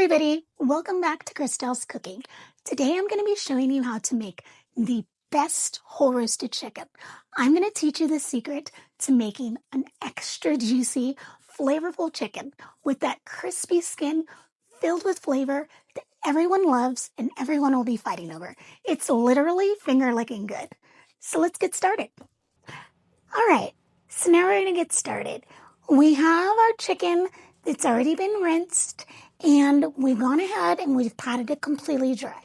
everybody, welcome back to Christelle's Cooking. Today I'm going to be showing you how to make the best whole roasted chicken. I'm going to teach you the secret to making an extra juicy, flavorful chicken with that crispy skin filled with flavor that everyone loves and everyone will be fighting over. It's literally finger licking good. So let's get started. All right, so now we're going to get started. We have our chicken that's already been rinsed, and we've gone ahead and we've patted it completely dry.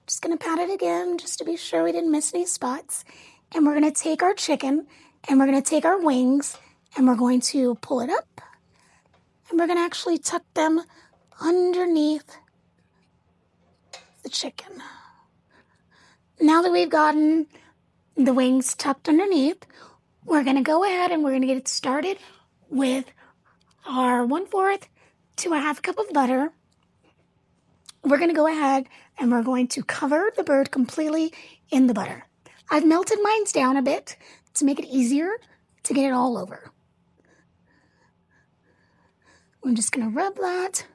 Just going to pat it again just to be sure we didn't miss any spots. And we're going to take our chicken and we're going to take our wings and we're going to pull it up. And we're going to actually tuck them underneath the chicken. Now that we've gotten the wings tucked underneath, we're going to go ahead and we're going to get it started with our 1/4 to a 1/2 cup of butter. We're going to go ahead and we're going to cover the bird completely in the butter. I've melted mine down a bit to make it easier to get it all over. We're just going to rub that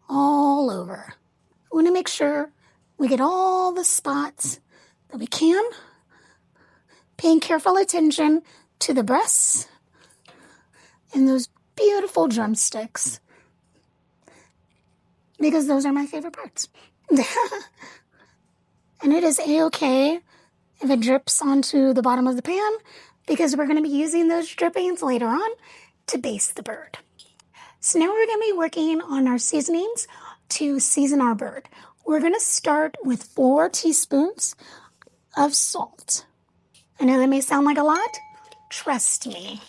all over. We want to make sure we get all the spots that we can, paying careful attention to the breasts and those beautiful drumsticks, because those are my favorite parts. And it is a-okay if it drips onto the bottom of the pan, because we're going to be using those drippings later on to baste the bird. So now we're going to be working on our seasonings to season our bird. We're going to start with 4 teaspoons of salt. I know that may sound like a lot. Trust me,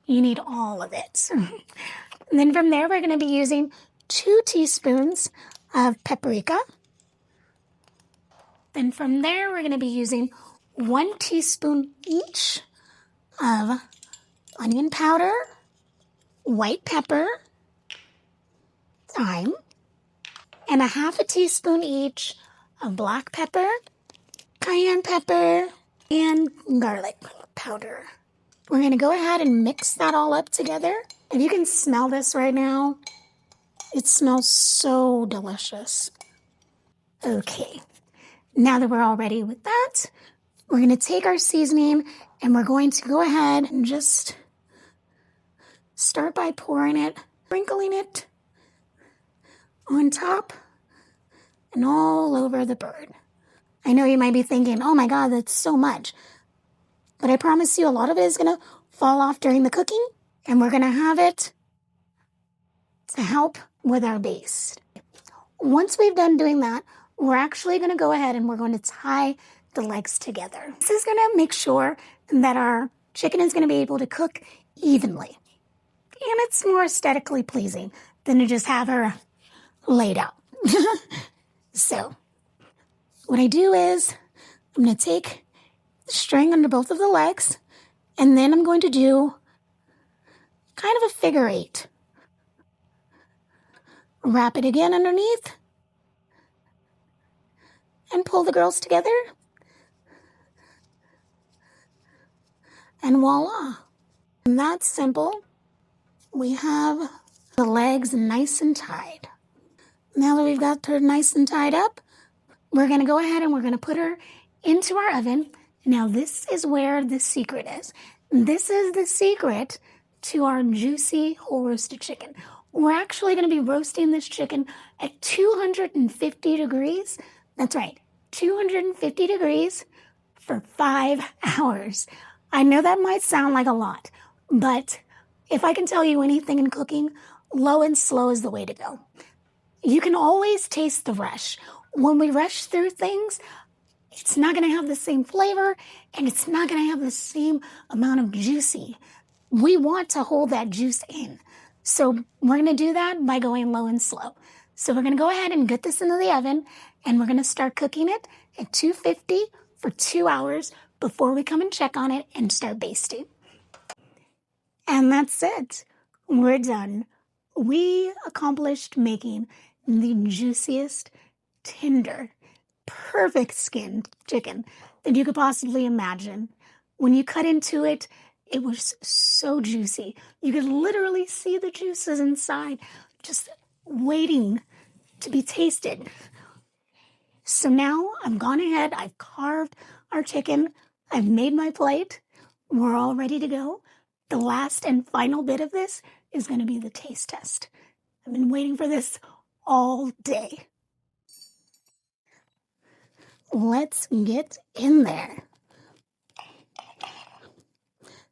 you need all of it. And then from there, we're going to be using 2 teaspoons of paprika. Then from there, we're going to be using 1 teaspoon each of onion powder, white pepper, thyme, and a 1/2 teaspoon each of black pepper, cayenne pepper, and garlic powder. We're going to go ahead and mix that all up together. If you can smell this right now, it smells so delicious. Okay, now that we're all ready with that, we're going to take our seasoning and we're going to go ahead and just start by pouring it, sprinkling it on top and all over the bird. I know you might be thinking, oh my God, that's so much. But I promise you a lot of it is going to fall off during the cooking, and we're going to have it to help with our baste. Once we've done doing that, we're actually going to go ahead and we're going to tie the legs together. This is going to make sure that our chicken is going to be able to cook evenly. And it's more aesthetically pleasing than to just have her laid out. So what I do is I'm going to take the string under both of the legs, and then I'm going to do kind of a figure 8. Wrap it again underneath and pull the girls together. And voila. And that's simple. We have the legs nice and tied. Now that we've got her nice and tied up, we're going to go ahead and we're going to put her into our oven. Now this is where the secret is. This is the secret to our juicy whole roasted chicken. We're actually going to be roasting this chicken at 250 degrees. That's right, 250 degrees for 5 hours. I know that might sound like a lot, but if I can tell you anything in cooking, low and slow is the way to go. You can always taste the rush. When we rush through things, it's not going to have the same flavor, and it's not going to have the same amount of juicy. We want to hold that juice in. So we're going to do that by going low and slow. So we're going to go ahead and get this into the oven, and we're going to start cooking it at 250 for 2 hours before we come and check on it and start basting. And that's it. We're done. We accomplished making the juiciest, tender, perfect skin chicken that you could possibly imagine. When you cut into it, it was so juicy. You could literally see the juices inside just waiting to be tasted. So now I've gone ahead, I've carved our chicken, I've made my plate, we're all ready to go. The last and final bit of this is going to be the taste test. I've been waiting for this all day. Let's get in there.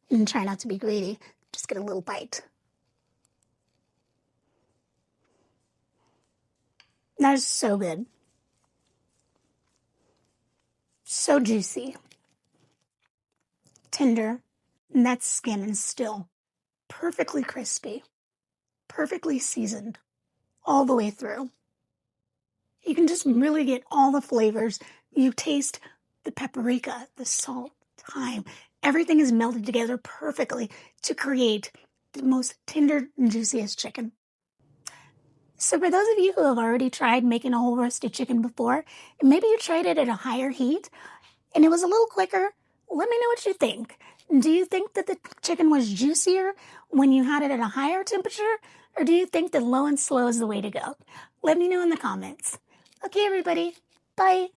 And try not to be greedy. Just get a little bite. That is so good. So juicy. Tender. And that skin is still perfectly crispy. Perfectly seasoned. All the way through. You can just really get all the flavors. You taste the paprika, the salt, thyme. Everything is melded together perfectly to create the most tender and juiciest chicken. So for those of you who have already tried making a whole roasted chicken before, and maybe you tried it at a higher heat and it was a little quicker, let me know what you think. Do you think that the chicken was juicier when you had it at a higher temperature? Or do you think that low and slow is the way to go? Let me know in the comments. Okay, everybody. Bye.